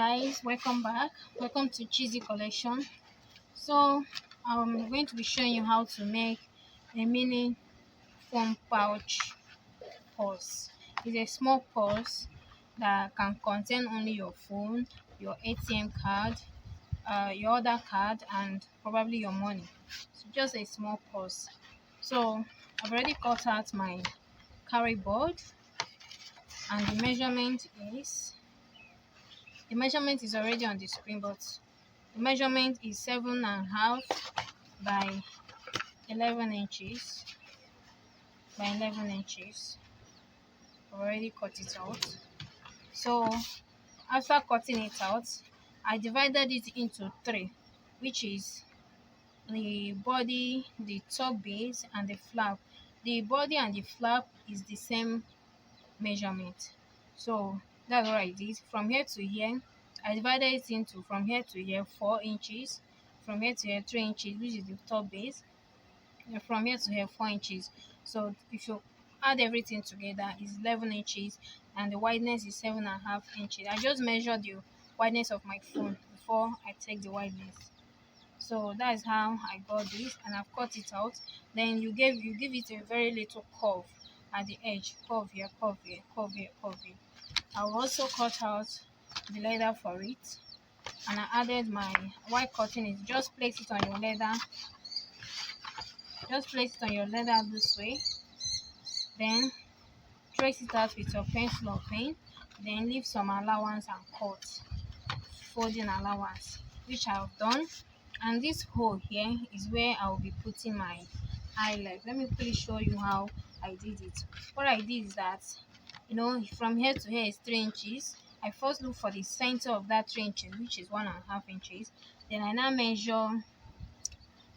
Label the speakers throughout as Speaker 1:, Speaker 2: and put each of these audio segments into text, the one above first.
Speaker 1: guys, welcome back. Welcome to Cheesy Collection. So I'm going to be showing you how to make a mini phone pouch purse. It's a small purse that can contain only your phone, your ATM card, your other card, and probably your money. So just a small purse. So I've already cut out my carry board, and the measurement is already on the screen, but the measurement is 7.5 by 11 inches. I've already cut it out. So after cutting it out, I divided it into three, which is the body, the top base, and the flap. The body and the flap is the same measurement. So that's what I did. From here to here, I divided it into, from here to here, 4 inches, from here to here 3 inches, which is the top base, and from here to here 4 inches. So if you add everything together, it's 11 inches, and the wideness is 7.5 inches. I just measured the wideness of my phone before I take the wideness. So that's how I got this, and I've cut it out. Then you give it a very little curve at the edge. Curve here, curve here, curve here, curve here. I've also cut out the leather for it, and I added my while cutting it. Just place it on your leather. Just place it on your leather this way. Then trace it out with your pencil or pen. Then leave some allowance and cut, folding allowance, which I've done. And this hole here is where I'll be putting my eyelash. Let me quickly show you how I did it. What I did is that, from here to here is 3 inches. I first look for the center of that 3 inches, which is 1.5 inches. Then I now measure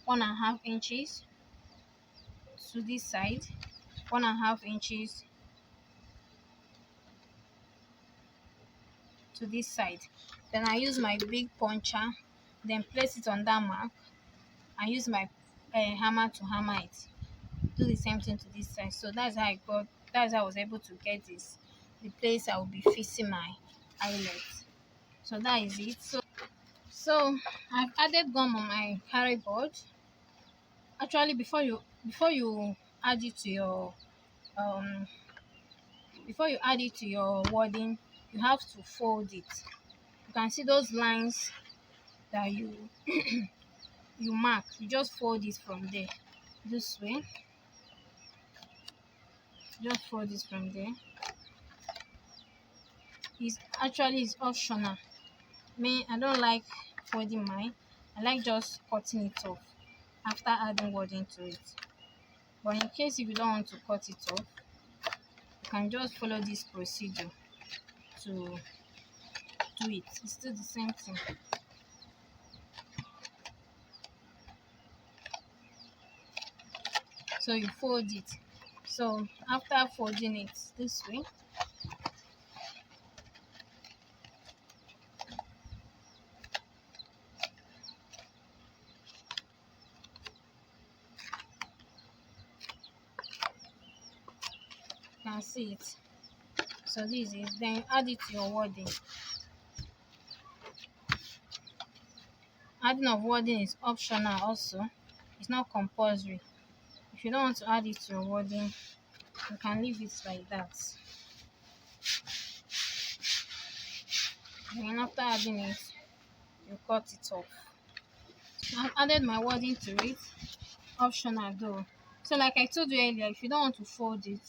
Speaker 1: 1.5 inches to this side, 1.5 inches to this side. Then I use my big puncher, then place it on that mark. I use my hammer to hammer it. Do the same thing to this side. So that's how I was able to get the place I will be fixing my eyelids. So that is it. So I've added gum on my carry board. Actually, before you add it to your um wording, you have to fold it. You can see those lines that you you mark. You just fold it from there this way. Just fold this from there. It's optional. Me, I don't like folding mine. I like just cutting it off after adding wording to it. But in case if you don't want to cut it off, you can just follow this procedure to do it. It's still the same thing. So you fold it. So after folding it this way, you can see it. So this is, then add it to your wording. Adding of wording is optional also. It's not compulsory. If you don't want to add it to your wording, you can leave it like that. And after adding it, you cut it off. I've added my wording to it. Optional though. So like I told you earlier, if you don't want to fold it,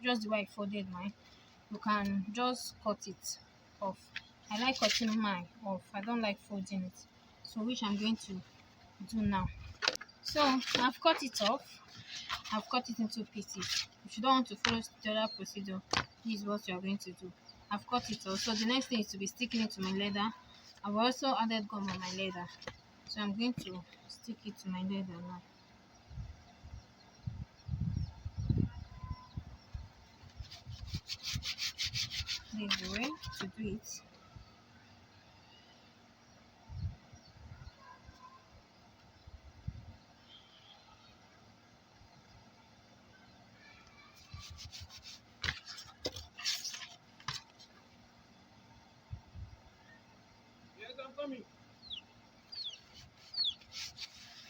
Speaker 1: just the way I folded mine, you can just cut it off. I like cutting mine off. I don't like folding it. So which I'm going to do now. So I've cut it off. I've cut it into pieces. If you don't want to follow the other procedure, this is what you are going to do. I've cut it off. So the next thing is to be sticking it to my leather. I've also added gum on my leather. So I'm going to stick it to my leather now. This is the way to do it.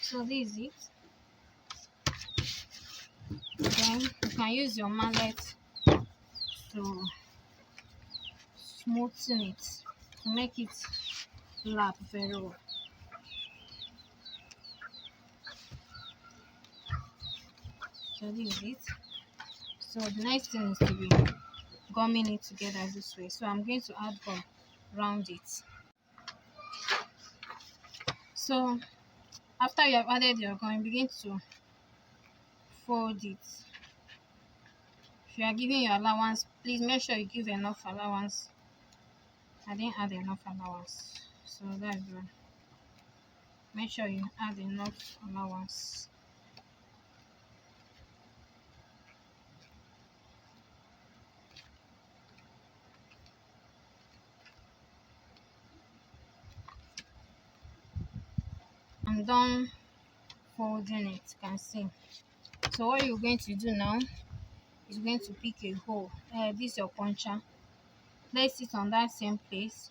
Speaker 1: So this is it. Then you can use your mallet to smoothen it, to make it lap very well. So this is it. So the next thing is to be gumming it together this way. So I'm going to add gum around it. So after you have added your gum, begin to fold it. If you are giving your allowance, please make sure you give enough allowance. I didn't add enough allowance, so that's one. Make sure you add enough allowance. I'm done folding it, you can see. So what you're going to do now is going to pick a hole. This is your puncher. Place it on that same place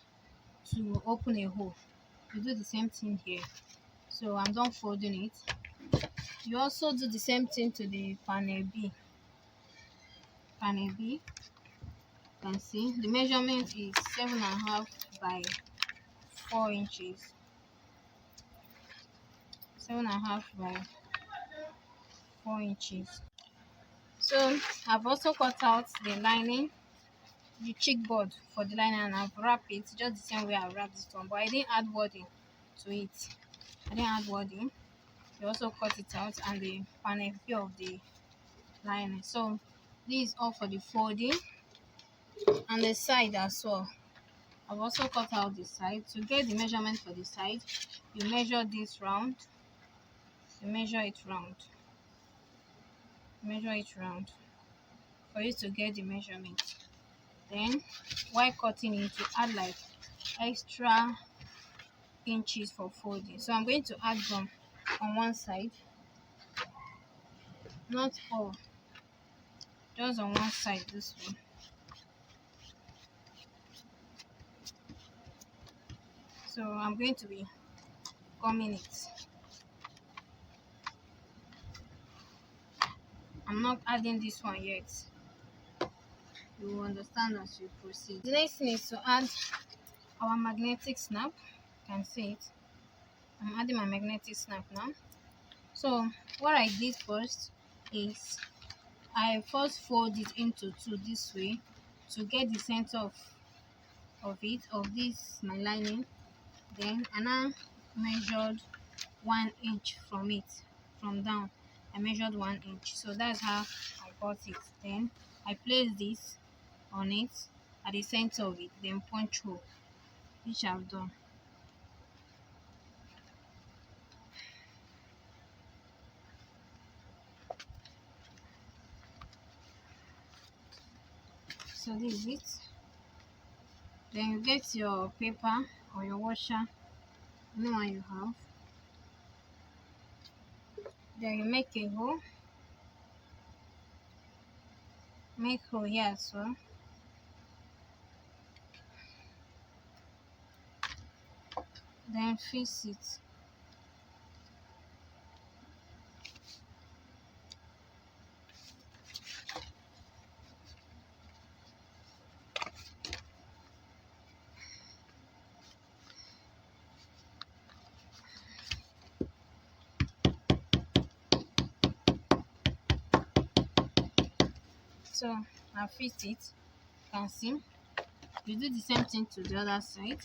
Speaker 1: to open a hole. You do the same thing here. So I'm done folding it. You also do the same thing to the panel B. Panel B, you can see the measurement is 7.5 by 4 inches. 7.5 by 4 inches. So I've also cut out the lining, the cheek board for the lining, and I've wrapped it just the same way I wrapped this one, but I didn't add wording to it. I didn't add wording. You also cut it out, and the panel view of the lining. So this is all for the folding, and the side as well. I've also cut out the side. To get the measurement for the side, you measure this round. You measure it round. Measure it round for you to get the measurement. Then while cutting it, you add like extra inches for folding. So I'm going to add gum on one side, not all, just on one side this way. So I'm going to be gumming it. I'm not adding this one yet. You will understand as you proceed. The next thing is to add our magnetic snap. You can see it. I'm adding my magnetic snap now. So what I did first is I first fold it into two this way to get the center of this my lining. Then I now measured 1 inch from it, from down. I measured 1 inch, so that's how I got it. Then I placed this on it at the center of it, then punch hole, which I've done. So this is it. Then you get your paper or your washer, any one you have. Then you make a hole. Make hole here as well. Then fix it. So I fit it. You can see. You do the same thing to the other side.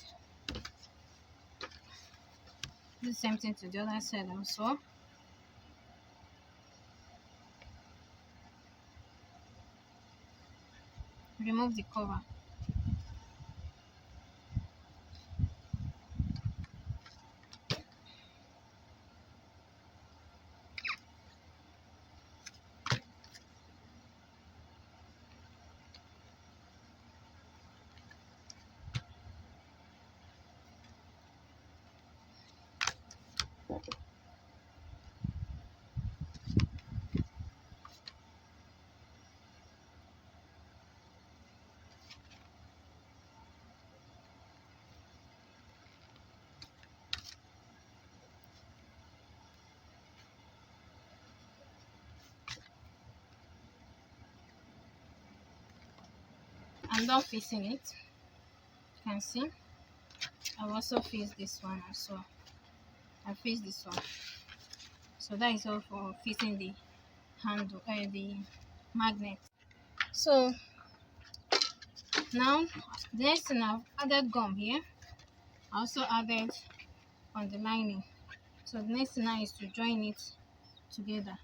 Speaker 1: Do the same thing to the other side also. Remove the cover. I'm done fixing it. You can see I've also fixed this one as well. I fixed this one. So that is all for fitting the handle, the magnet. So now the next thing, I've added gum here. I also added on the lining. So the next thing now is to join it together.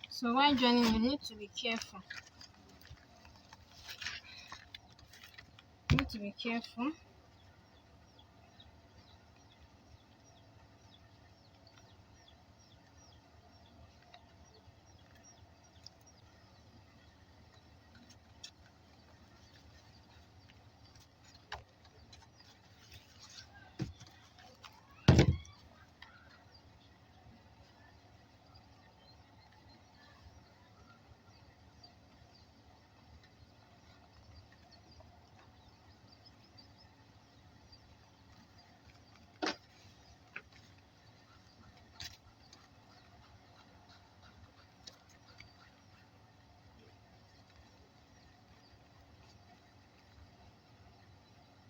Speaker 1: So while joining, you need to be careful. You need to be careful.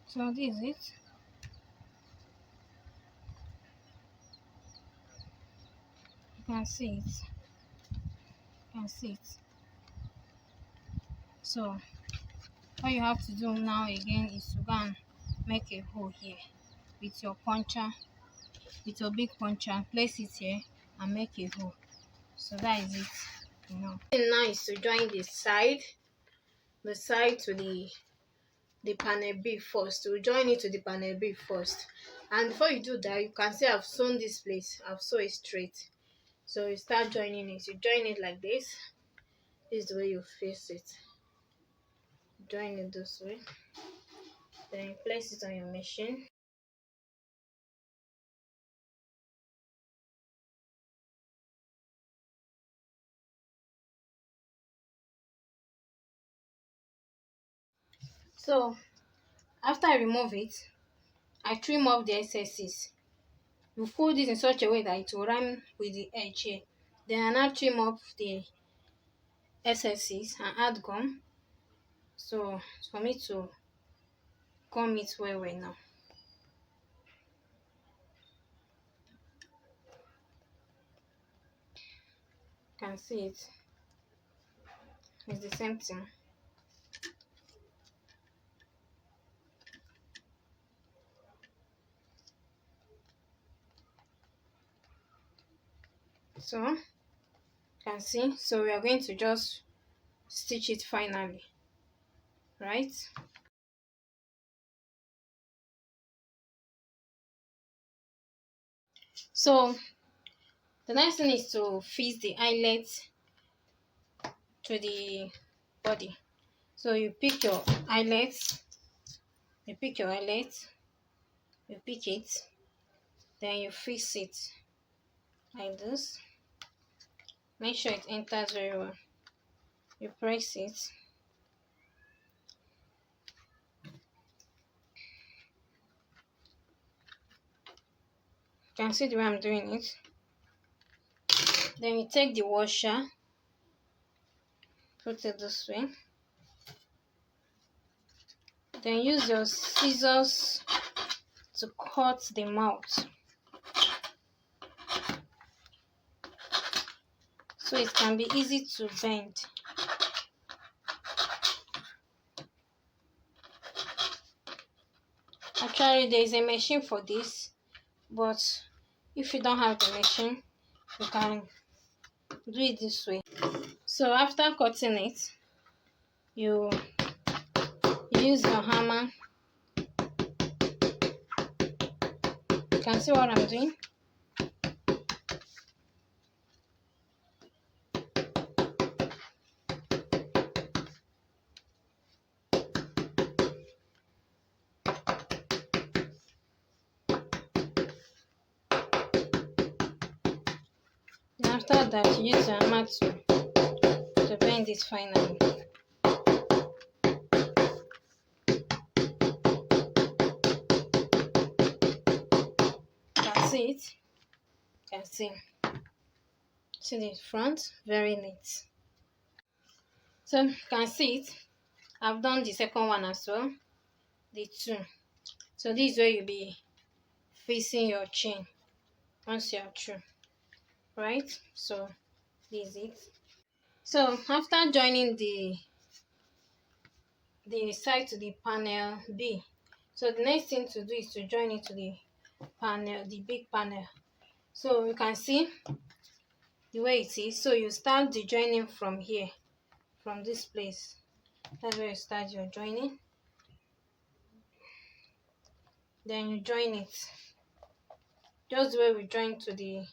Speaker 1: So this is it. You can see it. You can see it. So all you have to do now again is to go and make a hole here with your puncher, with your big puncher. Place it here and make a hole. So that is it. Now is to join the side to the panel B first. To join it to the panel B first. And before you do that, you can see I've sewn this place. I've sewn it straight. So you start joining it. You join it like this. This is the way you face it. Join it this way. Then you place it on your machine. So after I remove it, I trim off the excesses. You fold it in such a way that it will rhyme with the edge here. Then I now trim off the excesses and add gum. So for me to gum it well now. You can see it. It's the same thing. So you can see. So we are going to just stitch it finally, right? So the next thing is to fix the eyelet to the body. So you pick your eyelets, you pick it, then you fix it like this. Make sure it enters very well. You press it. You can see the way I'm doing it. Then you take the washer, put it this way. Then use your scissors to cut the mouth, so it can be easy to bend. Actually, there is a machine for this, but if you don't have the machine, you can do it this way. So after cutting it, you use your hammer. You can see what I'm doing. And after that, you use your hammer to bend it finally. see it. You can see the front, very neat. So you can see it. I've done the second one as well, the two. So this is where you'll be facing your chin once you're through, right? So this is it. So after joining the side to the panel B, so the next thing to do is to join it to the panel, the big panel. So you can see the way it is. So you start the joining from here, from this place. That's where you start your joining. Then you join it just the way we join to the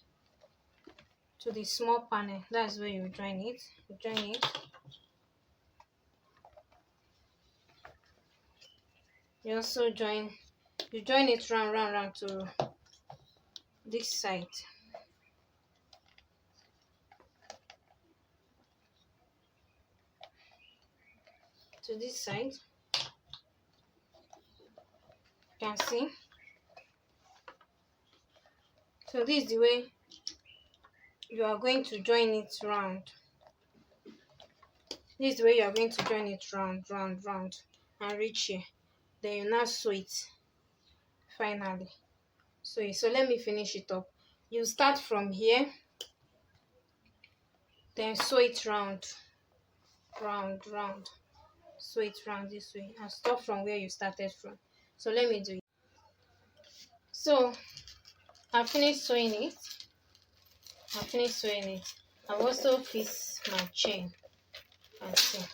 Speaker 1: small panel. That's where you join it. You join it. You also join it round to this side. To this side. You can see. So this is the way you are going to join it round. This is the way you are going to join it round and reach here. Then you now sew it finally. So let me finish it up. You start from here, then sew it round. Sew it round this way and stop from where you started from. So let me do it. So I finished sewing it. I've also fixed my chain. And see.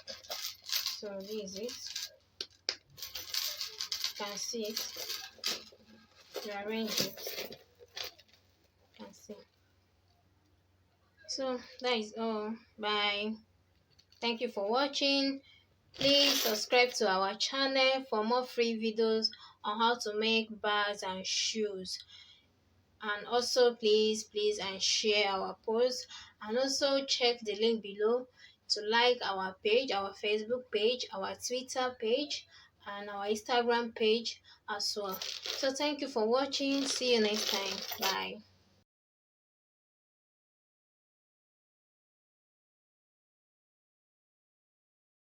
Speaker 1: So this is it. You can see it. You arrange it. You can see. So that is all. Bye. Thank you for watching. Please subscribe to our channel for more free videos on how to make bags and shoes. And also please and share our posts, and also check the link below to like our page, our Facebook page, our Twitter page, and our Instagram page as well. So thank you for watching. See you next time. Bye.